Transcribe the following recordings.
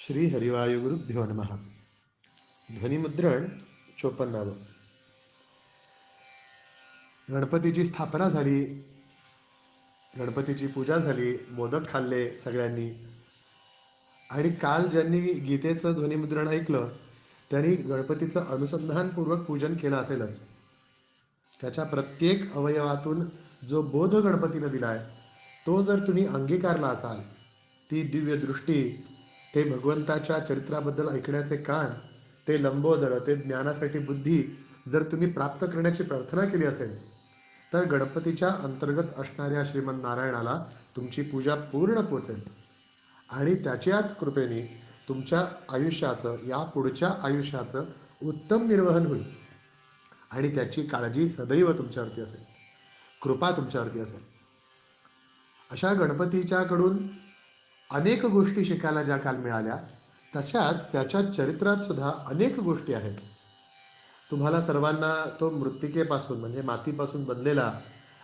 श्री हरिवायुगुरुभ्यो नमः. ध्वनिमुद्रण 54. गणपतीची स्थापना झाली, गणपतीची पूजा झाली, मोदक खाल्ले सगळ्यांनी. आणि काल ज्यांनी गीतेचं ध्वनिमुद्रण ऐकलं त्यांनी गणपतीचं अनुसंधानपूर्वक पूजन केलं असेलच. त्याच्या प्रत्येक अवयवातून जो बोध गणपतीनं दिला आहे तो जर तुम्ही अंगीकारला असाल, ती दिव्य दृष्टी, ते भगवंताच्या चरित्राबद्दल ऐकण्याचे कान, ते लंबोदर, ते ज्ञानासाठी बुद्धी जर तुम्ही प्राप्त करण्याची प्रार्थना केली असेल, तर गणपतीच्या अंतर्गत असणाऱ्या श्रीमन नारायणाला तुमची पूजा पूर्ण पोचेल. आणि त्याच्याच कृपेने तुमच्या आयुष्याचं, या पुढच्या आयुष्याचं उत्तम निर्वहन होईल. आणि त्याची काळजी सदैव तुमच्यावरती असेल, कृपा तुमच्यावरती असेल. अशा गणपतीच्याकडून अनेक गोष्टी शिकायला ज्या काल मिळाल्या, तशाच त्याच्या चरित्रात सुद्धा अनेक गोष्टी आहेत. तुम्हाला सर्वांना तो मृत्तिकेपासून म्हणजे मातीपासून बनलेला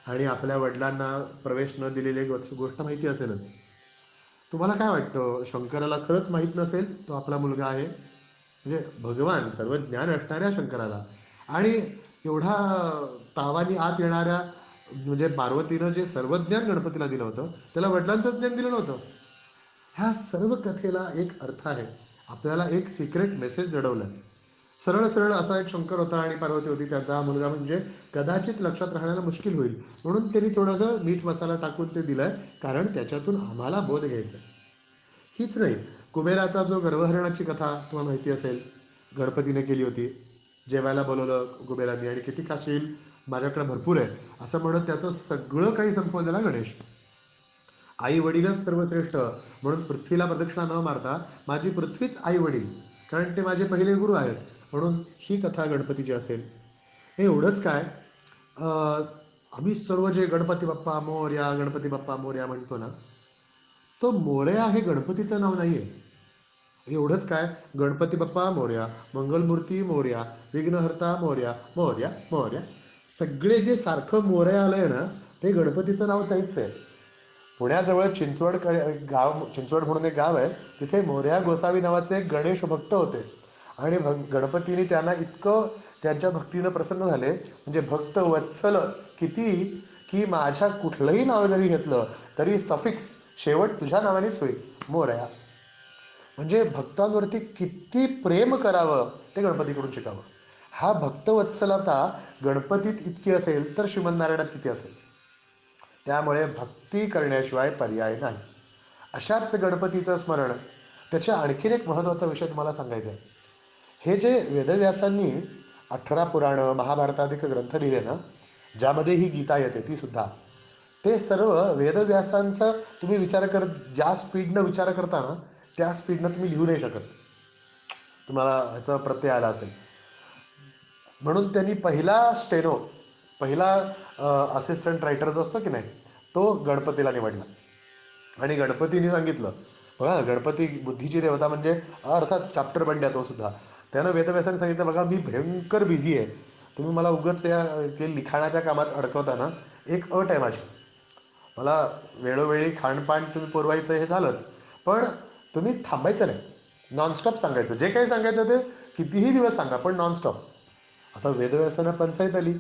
आणि आपल्या वडिलांना प्रवेश न दिलेली गोष्ट माहिती असेलच. तुम्हाला काय वाटतं, शंकराला खरंच माहीत नसेल तो आपला मुलगा आहे? म्हणजे भगवान सर्व ज्ञान असणाऱ्या शंकराला आणि एवढा तावानी आत येणाऱ्या म्हणजे पार्वतीनं जे सर्व ज्ञान गणपतीला दिलं होतं त्याला वडिलांचंच ज्ञान दिलं नव्हतं. ह्या सर्व कथेला एक अर्थ आहे. आपल्याला एक सिक्रेट मेसेज दडवलं. सरळ सरळ असा एक शंकर होता आणि पार्वती होती, त्याचा मुलगा म्हणजे कदाचित लक्षात राहण्याला मुश्किल होईल, म्हणून त्यांनी थोडंसं मीठ मसाला टाकून ते दिलं, कारण त्याच्यातून आम्हाला बोध घ्यायचा. हीच नाही, कुबेराचा जो गर्भहरणाची कथा तुम्हाला माहिती असेल, गणपतीने केली होती. जेवायला बोलवलं कुबेरांनी आणि किती खाशील, माझ्याकडे भरपूर आहे असं म्हणत त्याचं सगळं काही संपवलेला गणेश. आई वडीलच सर्वश्रेष्ठ म्हणून पृथ्वीला प्रदक्षिणा न मारता माझी पृथ्वीच आई वडील, कारण ते माझे पहिले गुरु आहेत, म्हणून ही कथा गणपतीची असेल. हे एवढंच काय, आम्ही सर्व जे गणपती बाप्पा मोरया गणपती बाप्पा मोरया म्हणतो ना, तो मोरया हे गणपतीचं नाव नाही आहे. एवढंच काय, गणपती बाप्पा मोरया, मंगलमूर्ती मोरया, विघ्नहर्ता मोरया, मोरया मोरया, सगळे जे सारखं मोरया आलंय ना, ते गणपतीचं नाव नाहीच आहे. पुण्याजवळ चिंचवड गाव, चिंचवड म्हणून एक गाव आहे, तिथे मोरया गोसावी नावाचे एक गणेश भक्त होते. आणि गणपतीने त्यांना इतकं त्यांच्या भक्तीनं प्रसन्न झाले, म्हणजे भक्त वत्सल किती, की माझ्या कुठलंही नाव जरी घेतलं तरी सफिक्स शेवट तुझ्या नावानेच होईल, मोरया. म्हणजे भक्तांवरती किती प्रेम करावं ते गणपतीकडून शिकावं. हा भक्तवत्सलता गणपतीत इतकी असेल तर श्रीमन्नारायणात किती असेल. त्यामुळे भक्ती करण्याशिवाय पर्याय नाही. अशाच गणपतीचं स्मरण, त्याच्या आणखीन एक महत्त्वाचा विषय तुम्हाला सांगायचा आहे. हे जे वेदव्यासांनी 18 पुराणं महाभारताधिक ग्रंथ लिहिले ना, ज्यामध्ये ही गीता येते ती सुद्धा, ते सर्व वेदव्यासांचा तुम्ही विचार करत, ज्या स्पीडनं विचार करता ना त्या स्पीडनं तुम्ही लिहू नाही शकत. तुम्हाला ह्याचा प्रत्यय आला असेल. म्हणून त्यांनी पहिला स्टेनो, पहिला असिस्टंट रायटर जो असतो की नाही, तो गणपतीला निवडला. आणि गणपतीने सांगितलं, बघा गणपती बुद्धीची देवता म्हणजे अर्थात चॅप्टर बंड्या तो सुद्धा, त्यानं वेदव्यासाने सांगितलं, बघा मी भयंकर बिझी आहे, तुम्ही मला उगाच या ते लिखाणाच्या कामात अडकवताना, एक अट आहे माझी, मला वेळोवेळी खाणपान तुम्ही पुरवायचं हे झालंच, पण तुम्ही थांबायचं नाही, नॉनस्टॉप सांगायचं, जे काही सांगायचं ते कितीही दिवस सांगा पण नॉनस्टॉप. आता वेदव्यासांना पंचायत आली,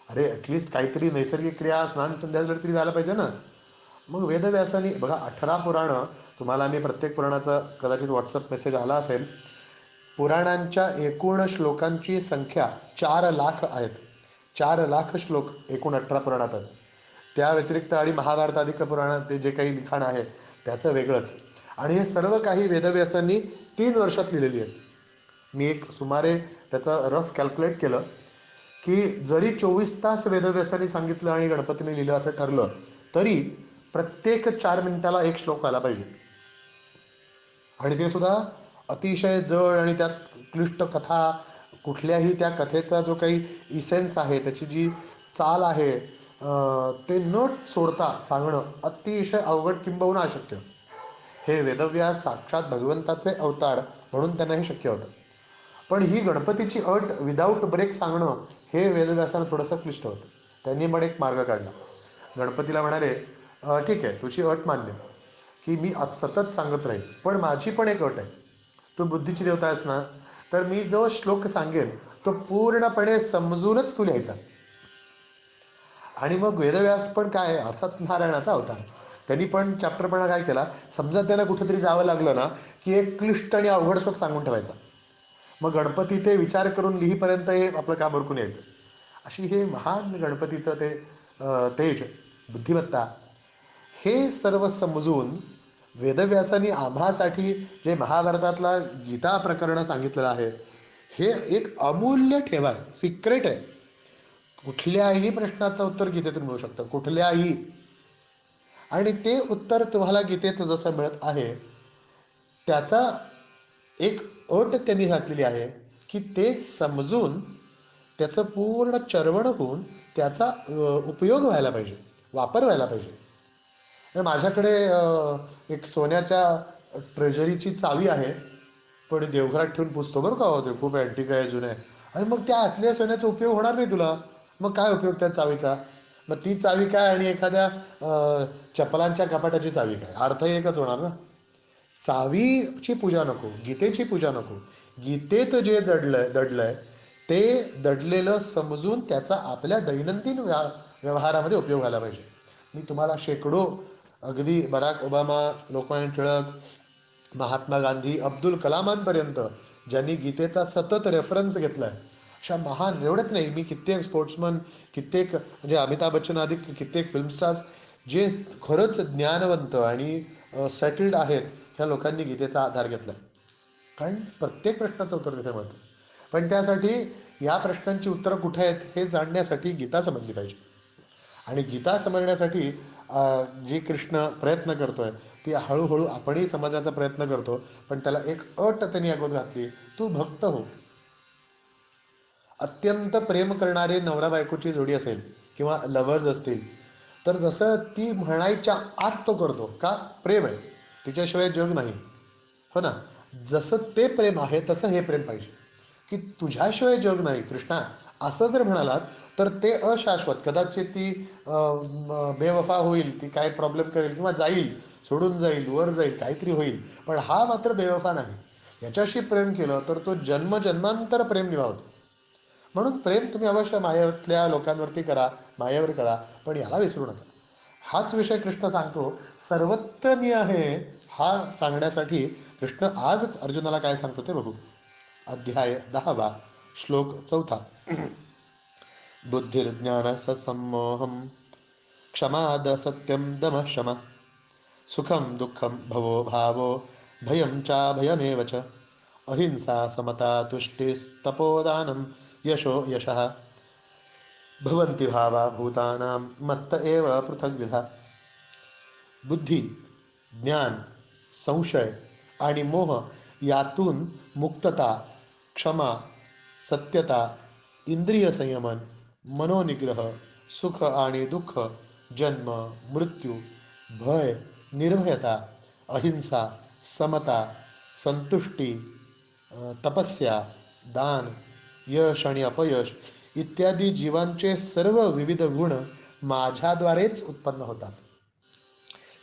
अरे ॲटलिस्ट काहीतरी नैसर्गिक क्रिया स्नान संध्या तरी झालं पाहिजे ना. मग वेदव्यासांनी बघा 18 पुराणं, तुम्हाला मी प्रत्येक पुराणाचा कदाचित व्हॉट्सअप मेसेज आला असेल, पुराणांच्या एकूण श्लोकांची संख्या 4 लाख आहेत. 4 लाख श्लोक एकूण 18 पुराणात आहेत. त्या व्यतिरिक्त आणि महाभारताधिक पुराणात ते जे काही लिखाण आहे त्याचं वेगळंच. आणि हे सर्व काही वेदव्यासांनी 3 वर्षात लिहिलेली आहे. मी एक सुमारे त्याचं रफ कॅल्क्युलेट केलं की जरी 24 तास वेदव्यासांनी सांगितलं आणि गणपतीने लिहिलं असं ठरलं, तरी प्रत्येक 4 मिनिटाला एक श्लोक आला पाहिजे. आणि ते सुद्धा अतिशय जड, आणि त्यात क्लिष्ट कथा, कुठल्याही त्या कथेचा जो काही इसेन्स आहे, त्याची जी चाल आहे, ते न सोडता सांगणं अतिशय अवघड किंबहुना अशक्य. हे वेदव्यास साक्षात भगवंताचे अवतार म्हणून त्यांना हे शक्य होतं. पण ही गणपतीची अट विदाऊट ब्रेक सांगणं हे वेदव्यासांना थोडंसं क्लिष्ट होतं. त्यांनी पण एक मार्ग काढला. गणपतीला म्हणाले, ठीक आहे तुझी अट मान्य की मी आज सतत सांगत राहील, पण माझी पण एक अट आहे, तू बुद्धीची देवता आहेस ना, तर मी जो श्लोक सांगेन तो पूर्णपणे समजूनच तू लिहायचास. आणि मग वेदव्यास पण काय, अर्थात नारायणाचा अवतार, त्यांनी पण चॅप्टरपणा काय केला, समजा त्यांना कुठेतरी जावं लागलं ना, की एक क्लिष्ट आणि अवघड श्लोक सांगून ठेवायचा. मग गणपती ते विचार करून लिहीपर्यंत हे आपलं काम उरकून यायचं. अशी हे महान गणपतीचं ते तेज, बुद्धिमत्ता, हे सर्व समजून वेदव्यासांनी आम्हासाठी जे महाभारतातला गीता प्रकरण सांगितलेलं आहे, हे एक अमूल्य ठेवा आहे, सिक्रेट आहे. कुठल्याही प्रश्नाचं उत्तर गीतेतून मिळू शकतं, कुठल्याही. आणि ते उत्तर तुम्हाला गीतेत जसं मिळत आहे, त्याचा एक अट त्यांनी घातलेली आहे की ते समजून त्याचं पूर्ण चरवण होऊन त्याचा उपयोग व्हायला पाहिजे, वापर व्हायला पाहिजे. माझ्याकडे एक सोन्याच्या ट्रेझरीची चावी आहे, पण देवघरात ठेवून पुसतो बरं का, ते खूप अँटिक आहे, जुनं आहे. आणि मग त्या आतल्या सोन्याचा उपयोग होणार नाही तुला, मग काय उपयोग त्या चावीचा? मग ती चावी काय आणि एखाद्या चपलांच्या कपाटाची चावी काय, अर्थ एकच होणार ना. चावीची पूजा नको, गीतेची पूजा नको. गीतेत जे दडलंय ते दडलेलं समजून त्याचा आपल्या दैनंदिन व्यवहारामध्ये उपयोग व्हायला पाहिजे. मी तुम्हाला शेकडो, अगदी बराक ओबामा, लोकमान्य टिळक, महात्मा गांधी, अब्दुल कलामांपर्यंत ज्यांनी गीतेचा सतत रेफरन्स घेतलाय, अशा महान, एवढंच नाही, मी कित्येक स्पोर्ट्समन, कित्येक म्हणजे अमिताभ बच्चन आदी कित्येक फिल्म स्टार्स जे खरंच ज्ञानवंत आणि सेटल्ड आहेत, ह्या लोकांनी गीतेचा आधार घेतला. कारण प्रत्येक प्रश्नाचं उत्तर तिथे मिळतं. पण त्यासाठी या प्रश्नांची उत्तरं कुठे आहेत हे जाणण्यासाठी गीता समजली पाहिजे. आणि गीता समजण्यासाठी जी कृष्ण प्रयत्न करतोय ती हळूहळू आपणही समजण्याचा प्रयत्न करतो. पण त्याला एक अट त्यांनी अगोदर घातली, तू भक्त हो. अत्यंत प्रेम करणारे नवरा बायकोची जोडी असेल किंवा लवर्स असतील, तर जसं ती म्हणायच्या आत तो करतो का, प्रेम आहे, तिच्याशिवाय जग नाही, हो ना. जसं ते प्रेम आहे तसं हे प्रेम पाहिजे, की तुझ्याशिवाय जग नाही कृष्णा, असं जर म्हणालात तर ते अशाश्वत, कदाचित ती बेवफा होईल, ती काय प्रॉब्लेम करेल किंवा जाईल, सोडून जाईल, वर जाईल, काहीतरी होईल, पण हा मात्र बेवफा नाही. याच्याशी प्रेम केलं तर तो जन्मजन्मांतर प्रेम निभावतो. म्हणून प्रेम तुम्ही अवश्य मायेतल्या लोकांवरती करा, मायेवर करा, पण याला विसरू नका. हाच विषय कृष्ण सांगतो, सर्वत्र मी आहे, हा सांगण्यासाठी कृष्ण आज अर्जुनाला काय सांगतो ते बघू. अध्याय 10, श्लोक 4. बुद्धिर्ज्ञानस सम्मोहम क्षमाद सत्यम दम शम सुखम दुःखम भवो भावो भयं चा भयमेव च अहिंसा समता तुष्टिस्तपोदानं यशो यशः भवन्ति भावा भूतानां मत्त एव पृथग्विधा. बुद्धी, ज्ञान, संशय आणि मोह यातून मुक्तता, क्षमा, सत्यता, इंद्रिय संयमन, मनोनिग्रह, सुख आणि दुःख, जन्म, मृत्यू, भय, निर्भयता, अहिंसा, समता, संतुष्टी, तपस्या, दान, यश आणि अपयश इत्यादी जीवांचे सर्व विविध गुण माझ्याद्वारेच उत्पन्न होतात.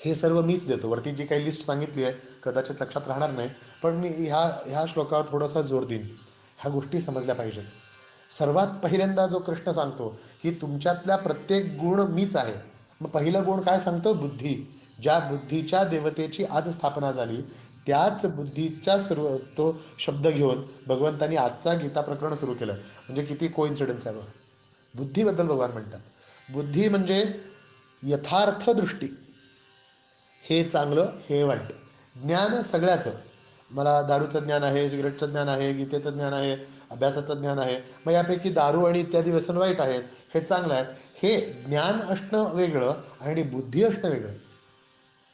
हे सर्व मीच देतो. वरती जी काही लिस्ट सांगितली आहे कदाचित लक्षात राहणार नाही, पण मी ह्या श्लोकावर थोडासा जोर देईन. ह्या गोष्टी समजल्या पाहिजेत. सर्वात पहिल्यांदा जो कृष्ण सांगतो की तुमच्यातल्या प्रत्येक गुण मीच आहे. मग पहिला गुण काय सांगतो, बुद्धी. ज्या बुद्धीच्या देवतेची आज स्थापना झाली, त्याच बुद्धीचा सुरू तो शब्द घेऊन भगवंतांनी आजचा गीता प्रकरण सुरू केलं. म्हणजे किती कोइन्सिडन्स आहे बघा. बुद्धीबद्दल भगवान म्हणतात, बुद्धी म्हणजे यथार्थ दृष्टी, हे चांगलं हे वाईट, ज्ञान सगळ्याचं. मला दारूचं ज्ञान आहे, सिगरेटचं ज्ञान आहे, गीतेचं ज्ञान आहे, अभ्यासाचं ज्ञान आहे, मग यापैकी दारू आणि इत्यादी व्यसन वाईट आहेत, हे चांगलं आहे. हे ज्ञान असणं वेगळं आणि बुद्धी असणं वेगळं.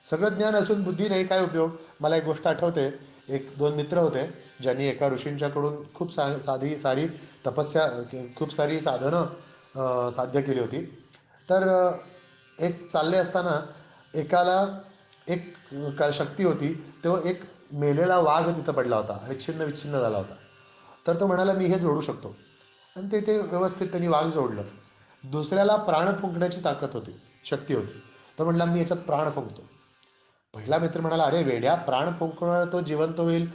सगळं ज्ञान असून बुद्धी नाही, काय उपयोग. मला एक गोष्ट आठवते, एक दोन मित्र होते ज्यांनी एका ऋषींच्याकडून खूप साधी सारी तपस्या, खूप सारी साधनं साध्य केली होती. तर एक चालले असताना एकाला एक शक्ती होती, तो एक मेलेला वाघ तिथं पडला होता आणि छिन्न विच्छिन्न झाला होता. तर तो म्हणाला मी हे जोडू शकतो, आणि ते व्यवस्थित त्यांनी वाघ जोडलं. दुसऱ्याला प्राण फुंकण्याची ताकद होती, शक्ती होती. तो म्हणला मी याच्यात प्राण फुंकतो. पहिला मित्र म्हणाला, अरे वेड्या, प्राण फुंकणार तो जिवंत होईल,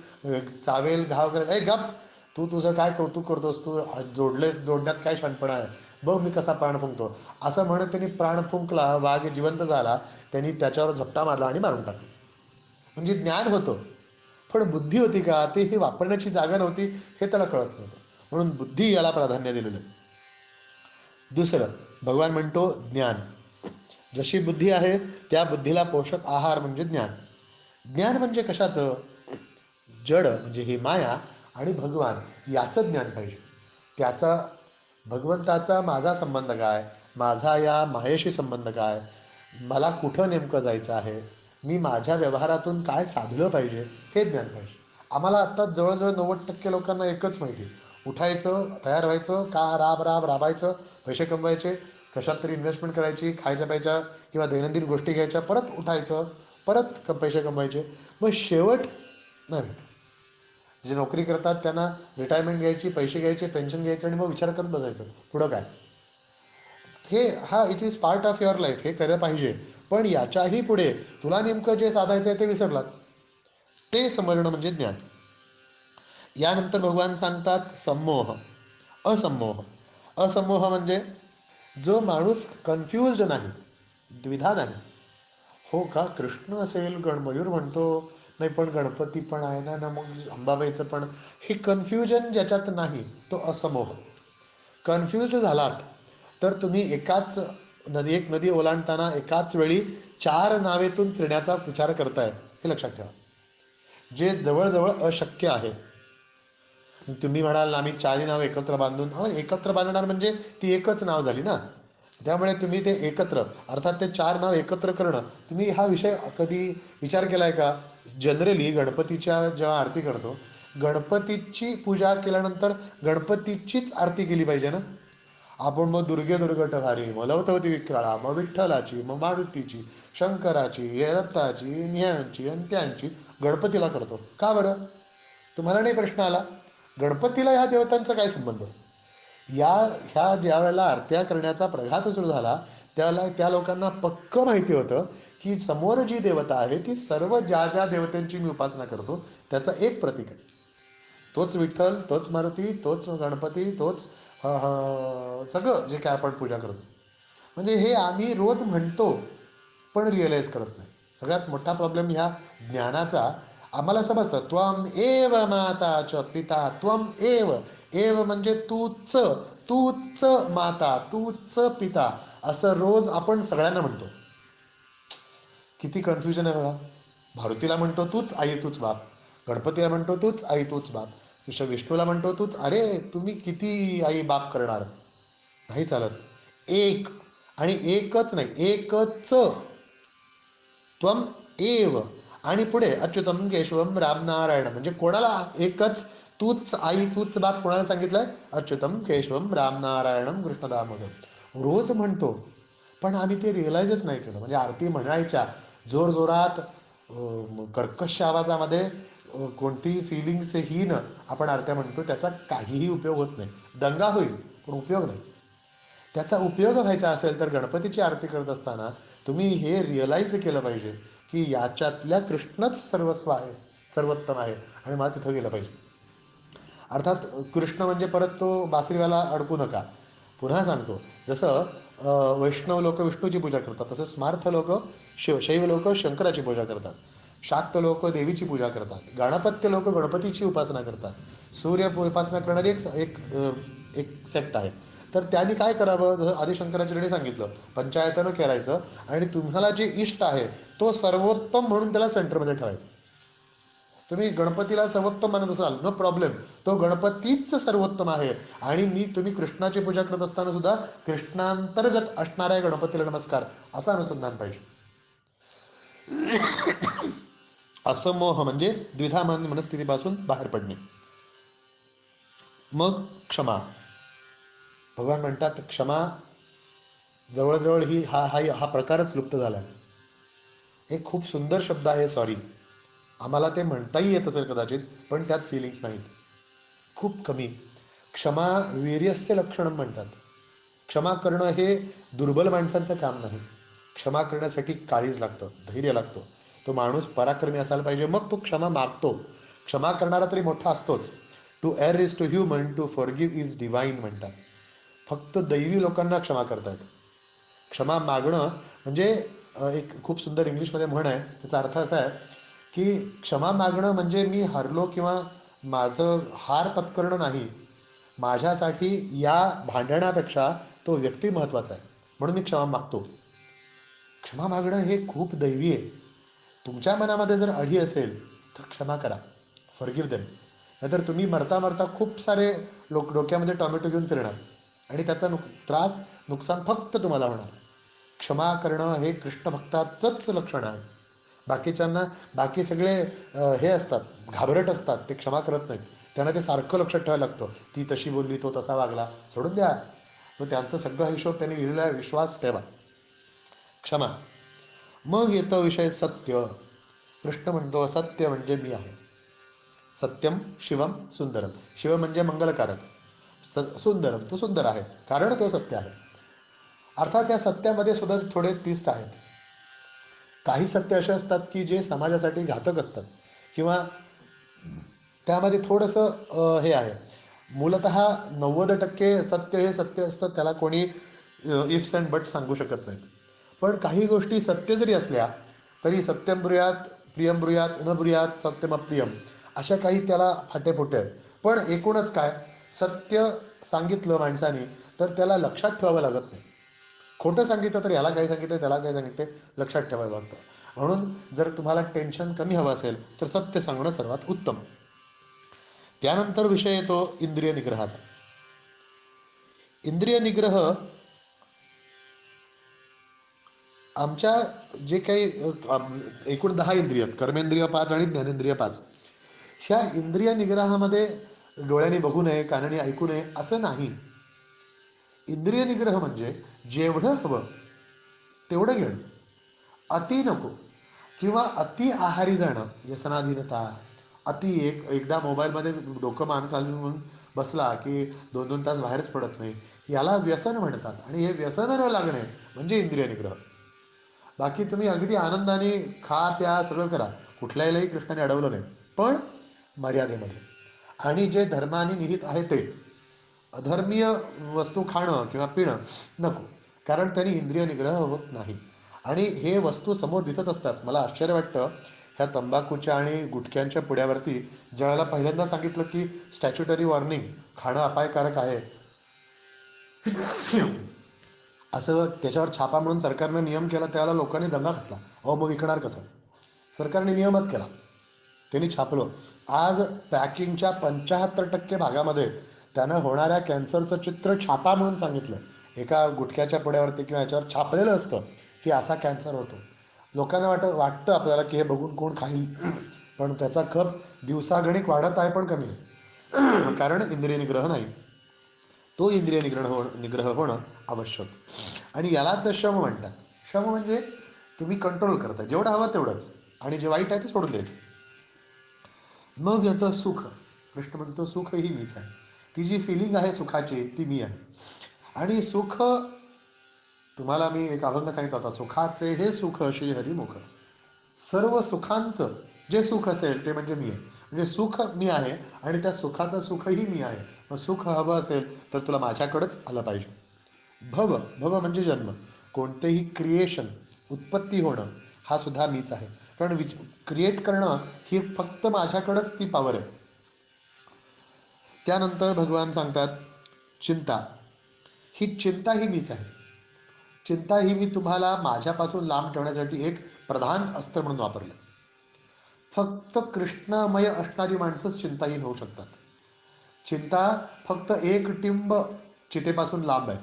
चावेल, घाव करेल. ए गप, तू तुझं काय कौतुक करतोस, तू जोडण्यात काय शहाणपणा आहे, बघ मी कसा प्राण फुंकतो. असं म्हणत त्यांनी प्राण फुंकला, वाघ जिवंत झाला, त्यांनी त्याच्यावर झपटा मारला आणि मारून टाकला. म्हणजे ज्ञान होतं, पण बुद्धी होती का, ते हे वापरण्याची जागा नव्हती, हे त्याला कळत नव्हतं. म्हणून बुद्धी याला प्राधान्य दिलेलं आहे. दुसरं, भगवान म्हणतो ज्ञान. जशी बुद्धी आहे त्या बुद्धीला पोषक आहार म्हणजे ज्ञान. ज्ञान म्हणजे कशाचं? जड म्हणजे ही माया आणि भगवान याचं ज्ञान पाहिजे. त्याचा, भगवंताचा माझा संबंध काय, माझा या मायेशी संबंध काय, मला कुठं नेमकं जायचं आहे, मी माझ्या व्यवहारातून काय साधलं पाहिजे, हे ज्ञान पाहिजे. आम्हाला आत्ता जवळजवळ 90% लोकांना एकच माहिती, उठायचं, तयार व्हायचं, का राबायचं, पैसे कमवायचे, कशात तरी इन्व्हेस्टमेंट करायची, खायच्या प्यायच्या किंवा दैनंदिन गोष्टी घ्यायच्या, परत उठायचं, परत पैसे कमवायचे, मग शेवट नाही. जे नोकरी करतात त्यांना रिटायरमेंट घ्यायची, पैसे घ्यायचे, पेन्शन घ्यायचं आणि मग विचार करत बसायचं पुढं काय. हे हा it is part of your life, हे खरं पाहिजे. पण याच्याही पुढे तुला नेमकं जे साधायचं आहे ते विसरलाच. ते समजणं म्हणजे ज्ञान. यानंतर भगवान सांगतात संमोह, असंमोह. असंमोह म्हणजे जो माणूस कन्फ्युज्ड नाही, द्विधा नाही. हो का, कृष्ण असेल, मयूर म्हणतो, नाही पण गणपती पण आहे ना, मग अंबाबाईचं पण, हे कन्फ्युजन ज्याच्यात नाही तो असमोह. कन्फ्युज झालात तर तुम्ही एक नदी ओलांडताना एकाच वेळी 4 नावेतून फिरण्याचा विचार करताय, हे लक्षात ठेवा. जे जवळजवळ अशक्य आहे. तुम्ही म्हणाल आम्ही 4 नाव एकत्र बांधून, एकत्र बांधणार म्हणजे ती एकच नाव झाली ना. त्यामुळे तुम्ही ते एकत्र, अर्थात ते 4 नाव एकत्र करणं, तुम्ही हा विषय कधी विचार केलाय का? जनरली गणपतीच्या जेव्हा आरती करतो, गणपतीची पूजा केल्यानंतर गणपतीचीच आरती केली पाहिजे ना. आपण मग दुर्गे दुर्गट भारी, मग लवतवती विक्राळा, मग विठ्ठलाची, मग मारुतीची, शंकराची, दत्ताची, ह्यांची आणि त्यांची गणपतीला करतो का बरं? तुम्हाला नाही प्रश्न आला? गणपतीला ह्या देवतांचा काय संबंध? या ह्या ज्या वेळेला आरत्या करण्याचा प्रघात सुरू झाला, त्यावेळेला त्या लोकांना पक्क माहिती होतं की समोर जी देवता आहे ती सर्व ज्या ज्या देवतांची मी उपासना करतो त्याचं एक प्रतीक आहे. तोच विठ्ठल, तोच मारुती, तोच गणपती, तोच सगळं जे काय आपण पूजा करतो. म्हणजे हे आम्ही रोज म्हणतो पण रिअलाईज करत नाही. सगळ्यात मोठा प्रॉब्लेम ह्या ज्ञानाचा. आम्हाला समजतं त्वम एव माता च पिता त्वम एव. एव म्हणजे तूच, तूच माता, तूच पिता, असं रोज आपण सगळ्यांना म्हणतो. किती कन्फ्युजन आहे बघा. मारुतीला म्हणतो तूच आई तूच बाप, गणपतीला म्हणतो तूच आई तूच बाप, विष्णूला म्हणतो तूच. अरे तुम्ही किती आई बाप करणार, नाही चालत. एक, आणि एकच नाही, एकच. त्वम एव, आणि पुढे अच्युतम केशवम राम नारायण, म्हणजे कोणाला एकच, तूच आई तूच बाप कोणाला सांगितलंय? अच्युतम केशवम राम नारायणम कृष्ण दामोदर. रोज म्हणतो पण आम्ही ते रिअलाइजच नाही केलं. म्हणजे आरती म्हणायच्या जोरजोरात, कर्कश आवाजामध्ये, कोणतीही फिलिंग्सहीन आपण आरत्या म्हणतो, त्याचा काहीही उपयोग होत नाही. दंगा होईल पण उपयोग नाही. त्याचा उपयोग व्हायचा असेल तर गणपतीची आरती करत असताना तुम्ही हे रिअलाईज केलं पाहिजे की याच्यातल्या कृष्णच सर्वस्व आहे, सर्वोत्तम आहे, आणि मला तिथं गेलं पाहिजे. अर्थात कृष्ण म्हणजे परत तो बासरीवाला अडकू नका. पुन्हा सांगतो, जसं वैष्णव लोक विष्णूची पूजा करतात, तसं स्मार्थ लोक शैव लोक शंकराची पूजा करतात, शाक्त लोक देवीची पूजा करतात, गणपत्य लोक गणपतीची उपासना करतात, सूर्य उपासना करणारी एक एक सेक्ट आहे. तर त्यांनी काय करावं, जसं आदिशंकराचार्यांनी सांगितलं, पंचायतनं करायचं आणि तुम्हाला जे इष्ट आहे तो सर्वोत्तम म्हणून त्याला सेंटरमध्ये ठेवायचं. तुम्ही गणपतीला सर्वोत्तम मानत असाल, नो प्रॉब्लेम, तो गणपतीच सर्वोत्तम आहे. आणि तुम्ही कृष्णाची पूजा करत असताना सुद्धा कृष्णांतर्गत असणाऱ्या गणपतीला नमस्कार, असा अनुसंधान पाहिजे. असमोह म्हणजे द्विधा मनस्थितीपासून बाहेर पडणे. मग क्षमा. भगवान म्हणतात क्षमा जवळजवळ ही हा प्रकारच लुप्त झाला. एक खूप सुंदर शब्द आहे सॉरी. आम्हाला ते म्हणताही येत असेल कदाचित, पण त्यात फिलिंग्स नाहीत, खूप कमी. क्षमा वीर्यस्य लक्षणं म्हणतात. क्षमा करणं हे दुर्बल माणसांचं काम नाही. क्षमा करण्यासाठी काळीज लागतं, धैर्य लागतं. तो माणूस पराक्रमी असायला पाहिजे, मग तो क्षमा मागतो. क्षमा करणारा तरी मोठा असतोच. To err is to human, to forgive is divine म्हणतात. फक्त दैवी लोकांना क्षमा करता येतं. क्षमा मागणं म्हणजे एक खूप सुंदर इंग्लिशमध्ये म्हण आहे, त्याचा अर्थ असा आहे की क्षमा मागणं म्हणजे मी हरलो किंवा माझं हार पत्करणं नाही. माझ्यासाठी या भांडणापेक्षा तो व्यक्ती महत्त्वाचा आहे, म्हणून मी क्षमा मागतो. क्षमा मागणं हे खूप दैवी आहे. तुमच्या मनामध्ये जर अढी असेल तर क्षमा करा, फॉरगिव्ह देम. नाहीतर तुम्ही मरता मरता खूप सारे लोक डोक्यामध्ये टॉमॅटो घेऊन फिरणार आणि त्याचा त्रास, नुकसान फक्त तुम्हाला होणार. क्षमा करणं हे कृष्ण भक्ताचंच लक्षण आहे. बाकीच्यांना, बाकी सगळे हे असतात, घाबरट असतात, ते क्षमा करत नाहीत. त्यांना ते सारखं लक्षात ठेवायला लागतं, ती तशी बोलली, तो तसा वागला, सोडून द्या. तो त्यांचं सगळं हिशोब त्यांनी लिहिलेला आहे, विश्वास ठेवा. क्षमा. मग येतो विषय सत्य. कृष्ण म्हणतो सत्य म्हणजे मी आहे. सत्यम शिवम सुंदरम. शिव म्हणजे मंगलकारक, सुंदरम तो सुंदर आहे कारण तो सत्य आहे. अर्थात या सत्यामध्ये सुद्धा थोडे ट्विस्ट आहेत. काही सत्य असे असतात की जे समाजासाठी घातक असतात किंवा त्यामध्ये थोडंसं हे आहे. मूलत 90% सत्य हे सत्य असतं, त्याला कोणी इफ्स अँड बट्स सांगू शकत नाहीत. पण काही गोष्टी सत्य जरी असल्या तरी सत्यम ब्रुयात प्रियम ब्रुयात न ब्रुयात सत्यम अप्रियम, अशा काही त्याला फाटेफोटे आहेत. पण एकूणच काय, सत्य सांगितलं माणसाने तर त्याला लक्षात ठेवावं लागत नाही. खोटं सांगितलं तर याला काय सांगितलं, त्याला काय सांगितलं, लक्षात ठेवायला लागतं. म्हणून जर तुम्हाला टेन्शन कमी हवं असेल तर सत्य सांगणं सर्वात उत्तम. त्यानंतर विषय येतो इंद्रिय निग्रहाचा. इंद्रिय निग्रह आमच्या जे काही एकूण 10 इंद्रिय, कर्मेंद्रिय 5 आणि ज्ञानेंद्रिय 5, ह्या इंद्रिय निग्रहामध्ये डोळ्याने बघू नये, कानाने ऐकू नये असं नाही. इंद्रिय निग्रह म्हणजे जेवढं हवं तेवढं घेणं, अति नको. किंवा अति आहारी जाणं, व्यसनाधीनता. अति एकदा मोबाईलमध्ये डोकं मान घालून बसला की 2-2 तास बाहेरच पडत नाही, याला व्यसन म्हणतात. आणि हे व्यसन न लागणे म्हणजे इंद्रिय निग्रह. बाकी तुम्ही अगदी आनंदाने खा प्या सगळं करा, कुठल्याही कृष्णाने अडवलं नाही, पण मर्यादेमध्ये. आणि जे धर्माने निहित आहे ते अधर्मीय वस्तू खाणं किंवा पिणं नको, कारण त्यांनी इंद्रिय निग्रह होत नाही. आणि हे वस्तू समोर दिसत असतात. मला आश्चर्य वाटतं, ह्या तंबाखूच्या आणि गुटख्यांच्या पुड्यावरती ज्यावेळेला पहिल्यांदा सांगितलं की स्टॅच्युटरी वॉर्निंग, खाणं अपायकारक आहे, असं त्याच्यावर छापा म्हणून सरकारनं नियम केला, त्यावेळेला लोकांनी दंगा घातला. अहो मग विकणार कसं? सरकारने नियमच केला, त्यांनी छापलं. आज पॅकिंगच्या 75% भागामध्ये त्यानं होणाऱ्या कॅन्सरचं चित्र छापा म्हणून सांगितलं. एका गुटख्याच्या पुड्यावरती किंवा याच्यावर छापलेलं असतं की असा कॅन्सर होतो. लोकांना वाटतं आपल्याला की हे बघून कोण खाईल, पण त्याचा खप दिवसागणिक वाढत आहे, पण कमी नाही. कारण इंद्रिय निग्रह नाही. तो इंद्रिय निग्रह होणं आवश्यक. आणि यालाच शम म्हणतात. शम म्हणजे तुम्ही कंट्रोल करता, जेवढं हवं तेवढंच, आणि जे वाईट आहे ते सोडून द्यायचं. मग येतं सुख. कृष्ण म्हणतो सुख ही मीच आहे. ती जी फिलिंग आहे सुखाची ती मी आहे. आणि सुख, तुम्हाला मी एक अभंग सांगितला होता, सुखाचे हे सुख श्री हरिमुख. सर्व सुखांचं जे सुख असेल ते म्हणजे मी आहे. म्हणजे सुख मी आहे आणि त्या सुखाचं सुखही मी आहे. मग सुख हवं असेल तर तुला माझ्याकडंच आलं पाहिजे. भव, भव म्हणजे जन्म. कोणतेही क्रिएशन, उत्पत्ती होणं, हा सुद्धा मीच आहे. कारण क्रिएट करणं ही फक्त माझ्याकडंच ती पॉवर आहे. त्यानंतर भगवान सांगतात चिंता. ही चिंता ही मीच आहे. चिंता ही मी तुम्हाला माझ्यापासून लांब ठेवण्यासाठी एक प्रधान अस्त्र म्हणून वापरलं. फक्त कृष्णमय असणारी माणसंच चिंताहीन होऊ शकतात. चिंता फक्त एक टिंब चितेपासून लांब आहे.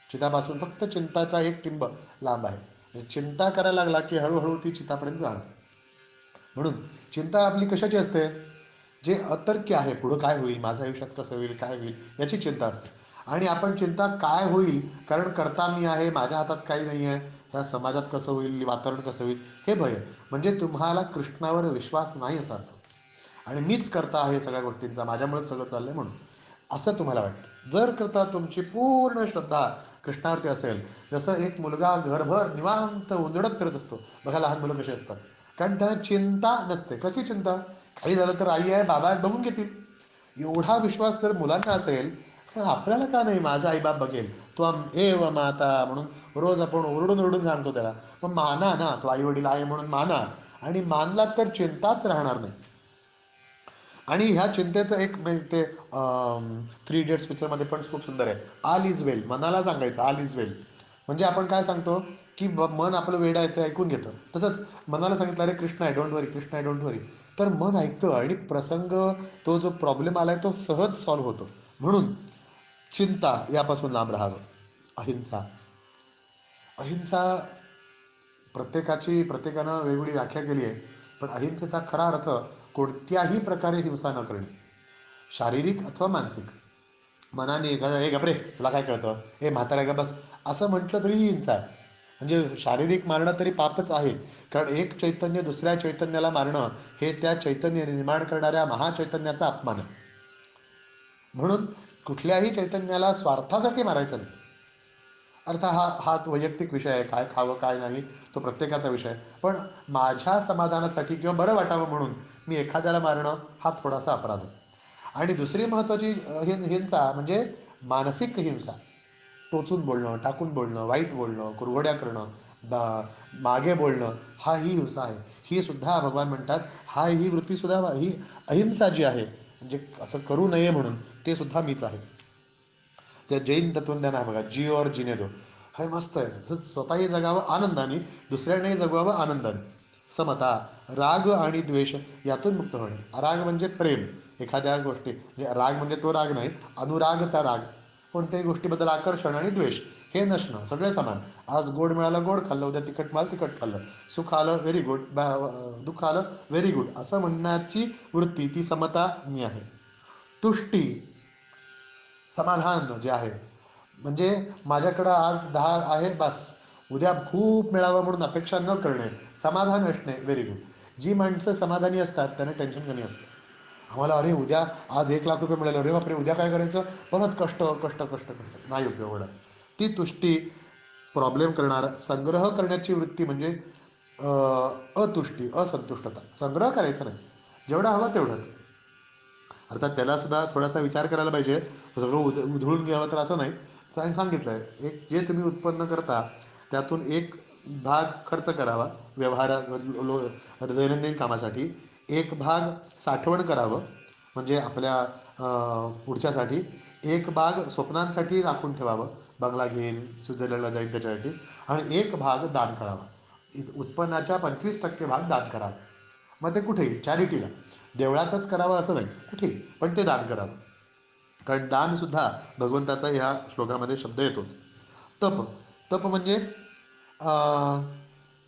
चितापासून फक्त चिंताचा एक टिंब लांब आहे. चिंता करायला लागला की हळूहळू ती चितापर्यंत जाणार. म्हणून चिंता आपली कशाची असते? जे अतर्क्य आहे, पुढं काय होईल, माझ्या आयुष्यात कसं होईल, काय होईल, याची चिंता असते. आणि आपण चिंता काय होईल, कारण करता मी आहे, माझ्या हातात काही नाही आहे, ह्या समाजात कसं होईल, वातावरण कसं होईल, हे भय. म्हणजे तुम्हाला कृष्णावर विश्वास नाही असा. आणि मीच करता आहे सगळ्या गोष्टींचा, माझ्यामुळेच सगळं चाललंय म्हणून असं तुम्हाला वाटतं. जर करता तुमची पूर्ण श्रद्धा कृष्णावरती असेल, जसं एक मुलगा घरभर निवांत उंदडत फिरत असतो, बघा लहान मुलं कशी असतात, कारण त्यांना चिंता नसते. कशी चिंता? काही झालं तर आई आहे, बाबा आहेत, बघून घेतील. एवढा विश्वास जर मुलांना असेल तर आपल्याला का नाही, माझा आईबाप बघेल, तो एव माता म्हणून रोज आपण ओरडून ओरडून सांगतो त्याला. मग माना ना, तो आई वडील आहे म्हणून माना. आणि मानला तर चिंताच राहणार नाही. आणि ह्या चिंतेचं एक ते थ्री इडियट्स पिक्चरमध्ये पण खूप सुंदर आहे. ऑल इज वेल, मनाला सांगायचं ऑल इज वेल. म्हणजे आपण काय सांगतो की मन आपलं वेड आहे ते ऐकून घेतं. तसंच मनाला सांगितलं, अरे कृष्ण आहे, डोंट वरी, कृष्ण आहे, डोंट वरी, तर मन ऐकतं आणि प्रसंग, तो जो प्रॉब्लेम आलाय तो सहज सॉल्व्ह होतो. म्हणून चिंता यापासून लांब राहावं. अहिंसा. अहिंसा प्रत्येकानं वेगवेगळी व्याख्या केली आहे. पण अहिंसेचा खरा अर्थ कोणत्याही प्रकारे हिंसा न करणे, शारीरिक अथवा मानसिक. मनाने एखादा, हे गपरे तुला काय कळतं, हे म्हातारा का बस, असं म्हटलं तरी हिंसा आहे. म्हणजे शारीरिक मारणं तरी पापच आहे. कारण एक चैतन्य दुसऱ्या चैतन्याला मारणं हे त्या चैतन्य निर्माण करणाऱ्या महाचैतन्याचा अपमान आहे. म्हणून कुठल्याही चैतन्याला स्वार्थासाठी मारायचं नाही. अर्थात हा वैयक्तिक विषय आहे, काय खावं काय नाही तो प्रत्येकाचा विषय आहे. पण माझ्या समाधानासाठी किंवा बरं वाटावं म्हणून मी एखाद्याला मारणं हा थोडासा अपराध आहे. आणि दुसरी महत्त्वाची हिंसा म्हणजे मानसिक हिंसा. टोचून बोलणं, टाकून बोलणं, वाईट बोलणं, कुरघोड्या करणं, मागे बोलणं, हा ही हिंसा आहे. ही सुद्धा भगवान म्हणतात, ही वृत्तीसुद्धा, ही अहिंसा जी आहे, म्हणजे असं करू नये म्हणून, ते सुद्धा मीच आहे. त्या जैन तत्वज्ञान आहे बघा, जी और जिने दो, हे मस्त आहे. तर स्वतःही जगावं आनंदाने, दुसऱ्यानेही जगवावं आनंदाने. समता. राग आणि द्वेष यातून मुक्त होणे. राग म्हणजे प्रेम एखाद्या गोष्टी, म्हणजे राग म्हणजे तो राग नाही, अनुरागचा राग, कोणत्याही गोष्टीबद्दल आकर्षण. आणि द्वेष हे नसणं, सगळे समान. आज गोड मिळालं गोड खाल्लं, उद्या तिखट मिळालं तिखट खाल्लं, सुख आलं व्हेरी गुड, दुःख आलं व्हेरी गुड, असं म्हणण्याची वृत्ती, ती समता मी आहे. तुष्टी, समाधान जे आहे, म्हणजे माझ्याकडं आज 10 आहे बस, उद्या खूप मिळावं म्हणून अपेक्षा न करणे, समाधान असणे व्हेरी गुड. जी माणसं समाधानी असतात त्यांना टेन्शन कमी असतं. आम्हाला अरे उद्या, आज 1,00,000 रुपये मिळाले, अरे बापरे उद्या काय करायचं, परत कष्ट कष्ट कष्ट कष्ट, नाही उपयोग होणार. ती तुष्टी प्रॉब्लेम करणार. संग्रह करण्याची वृत्ती म्हणजे अतुष्टी, असंतुष्टता. संग्रह करायचा नाही, जेवढं हवं तेवढंच. अर्थात त्याला सुद्धा थोडासा विचार करायला पाहिजे. सगळं उधळून घ्यावं तर असं नाही. सांगितलं आहे, एक जे तुम्ही उत्पन्न करता त्यातून एक भाग खर्च करावा व्यवहार, दैनंदिन कामासाठी. एक भाग साठवण करावं, म्हणजे आपल्या पुढच्यासाठी. एक भाग स्वप्नांसाठी राखून ठेवावं, बंगला घेईन, स्वित्झर्लंडला जाईल त्याच्यासाठी. आणि एक भाग दान करावा. उत्पन्नाच्या 25% भाग दान करावा. मग ते कुठेही चॅरिटीला, देवळातच करावं असं नाही, कुठेही, पण ते दान करावं. कारण दान सुद्धा भगवंताचा ह्या श्लोकामध्ये शब्द येतोच. तप. तप म्हणजे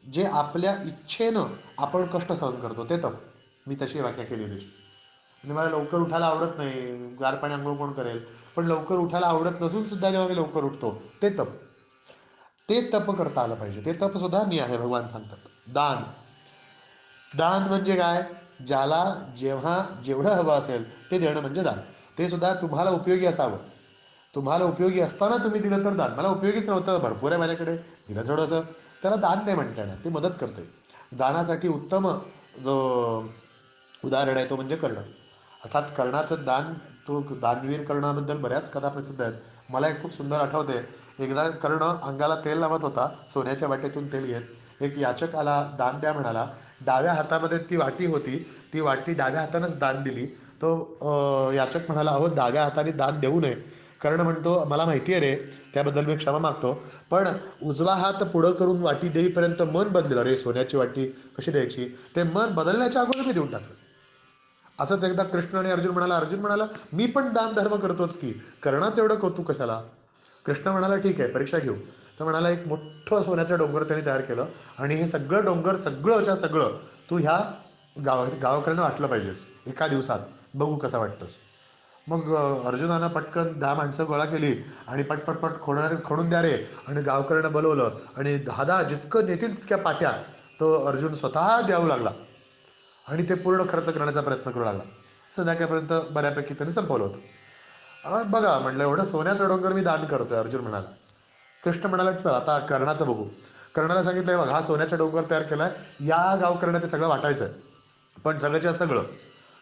जे आपल्या इच्छेनं आपण कष्ट सहन करतो ते तप. मी तशी व्याख्या केली त्याची. म्हणजे मला लवकर उठायला आवडत नाही, गार पाणी आंघोळ कोण करेल, पण लवकर उठायला आवडत नसून सुद्धा जेव्हा मी लवकर उठतो ते तप. ते तप करता आलं पाहिजे. ते तप सुद्धा मी आहे, भगवान सांगतात. दान. दान म्हणजे काय, ज्याला जेव्हा जेवढं हवं असेल ते देणं म्हणजे दान. ते सुद्धा तुम्हाला उपयोगी असावं. तुम्हाला उपयोगी असताना तुम्ही दिलं तर दान. मला उपयोगीच नव्हतं, भरपूर आहे माझ्याकडे, दिलं थोडंसं, त्याला दान नाही म्हणता येणार, ते मदत करते. दानासाठी उत्तम जो उदाहरण आहे तो म्हणजे कर्ण. अर्थात कर्णाचं दान, तो दानवीर कर्णाबद्दल बऱ्याच कथा प्रसिद्ध आहेत. मला एक खूप सुंदर आठवते, एकदा कर्ण अंगाला तेल लावत होता, सोन्याच्या वाटेतून तेल घेत. एक याचक आला, दान द्या म्हणाला. डाव्या हातामध्ये ती वाटी होती, ती वाटी डाव्या हातानंच दान दिली. तो याचक म्हणाला, अहो डाव्या हाताने दान देऊ नये. कर्ण म्हणतो, मला माहिती आहे रे, त्याबद्दल मी क्षमा मागतो, पण उजवा हात पुढं करून वाटी देईपर्यंत मन बदलेलं, अरे सोन्याची वाटी कशी द्यायची, ते मन बदलण्याच्या अगोदर मी देऊन टाकलं. असंच एकदा कृष्ण आणि अर्जुन म्हणाला, अर्जुन म्हणाला, मी पण दान धर्म करतोच की, कर्णाचं एवढं कौतुक कशाला. कृष्ण म्हणाला, ठीक आहे परीक्षा घेऊ. तर म्हणाला, एक मोठं सोन्याचं डोंगर त्याने तयार केलं, आणि हे सगळं डोंगर, सगळंच्या सगळं तू ह्या गावाकडनं वाटलं पाहिजेस एका दिवसात, बघू कसं वाटतंस. मग अर्जुनानं पटकन 10 माणसं गोळा केली, आणि पटपटपट खोडून द्या रे, आणि गावकऱ्यांना बोलवलं, आणि 10 जितकं नेतील तितक्या पाट्या तो अर्जुन स्वतः द्यावं लागला, आणि ते पूर्ण खर्च करण्याचा प्रयत्न करू लागला. संध्याकाळपर्यंत बऱ्यापैकी त्यांनी संपवलं होतं. बघा म्हटलं, एवढं सोन्याचं डोंगर मी दान करतोय, अर्जुन म्हणाला. कृष्ण म्हणाला, चल आता कर्णाचं बघू. कर्णाला सांगितलंय बघ, हा सोन्याचा डोंगर तयार केलाय, या गावकऱ्यांना ते सगळं वाटायचं, पण सगळ्याच्या सगळं.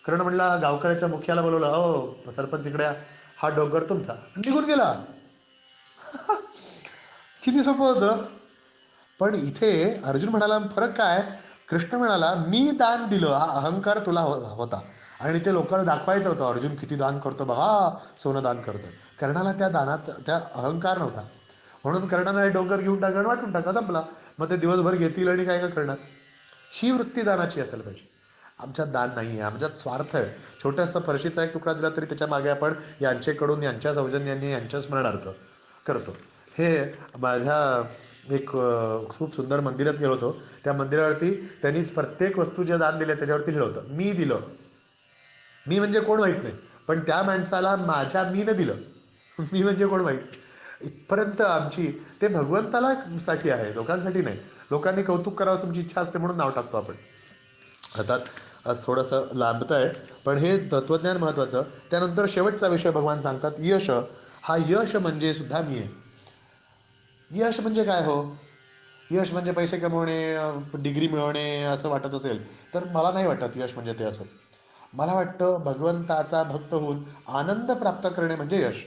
कर्ण म्हणला, गावकऱ्याच्या मुखियाला बोलवलं, हो सरपंच इकडे या. हा डोंगर तुमचा, निघून गेला. किती सोपं होतं. पण इथे अर्जुन म्हणाला फरक काय, कृष्ण म्हणाला मी दान दिलं, हा अहंकार तुला होता आणि ते लोकांना दाखवायचं होतं अर्जुन किती दान करतो बघा, सोनं दान करतो. कर्णाला त्या दानाचा त्या अहंकार नव्हता, म्हणून कर्णाला हे डोंगर घेऊन टाका, वाटून टाका, संपला. मग ते दिवसभर घेतील आणि काय काय करणार. ही वृत्ती दानाची असायला पाहिजे. आमच्यात दान नाही आहे, आमच्यात स्वार्थ आहे. छोटासा फरशीचा एक तुकडा दिला तरी त्याच्या मागे आपण यांचेकडून, यांच्या सौजन्याने, यांच्या स्मरणार्थ करतो. हे माझ्या एक खूप सुंदर मंदिरात गेलो होतो. त्या मंदिरावरती त्यांनीच प्रत्येक वस्तू जे दान दिले त्याच्यावरती लिहिलं होतं, मी दिलं. मी म्हणजे कोण माहीत नाही, पण त्या माणसाला माझ्या मीनं दिलं. मी म्हणजे कोण माहीत. इथपर्यंत आमची ते भगवंताला साठी आहे, लोकांसाठी नाही. लोकांनी कौतुक करावं तुमची इच्छा असते म्हणून नाव टाकतो आपण. अर्थात आज थोडंसं लांबत आहे, पण हे तत्त्वज्ञान महत्त्वाचं. त्यानंतर शेवटचा विषय भगवान सांगतात, यश. हा यश म्हणजे सुद्धा मी आहे. यश म्हणजे काय हो. यश म्हणजे पैसे कमवणे, डिग्री मिळवणे असं वाटत असेल तर मला नाही वाटत यश म्हणजे ते असं. मला वाटतं भगवंताचा भक्त होऊन आनंद प्राप्त करणे म्हणजे यश.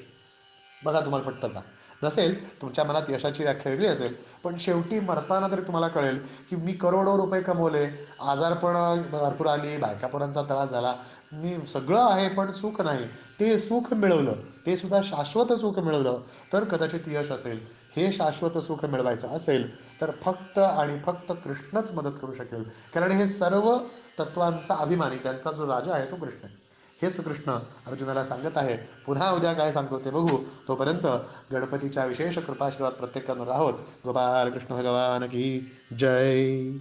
बघा तुम्हाला पटतं का. नसेल तुमच्या मनात यशाची व्याख्या वेगळी असेल, पण शेवटी मरताना तरी तुम्हाला कळेल की मी करोडो रुपये कमवले, आजारपण भरपूर आली, बायकापोरांचा त्रास झाला, मी सगळं आहे पण सुख नाही, ते सुख मिळवलं, ते सुद्धा शाश्वत सुख मिळवलं तर कदाचित यश असेल. हे शाश्वत सुख मिळवायचं असेल तर फक्त आणि फक्त कृष्णच मदत करू शकेल, कारण हे सर्व तत्वांचा अभिमानी त्यांचा जो राजा आहे तो कृष्ण आहे. हेच कृष्ण अर्जुनाला सांगत आहे. पुन्हा उद्या काय सांगतो ते बघू. तोपर्यंत गणपतीच्या विशेष कृपाशीर्वाद प्रत्येकानं राहोत. गोपाल कृष्ण भगवान की जय.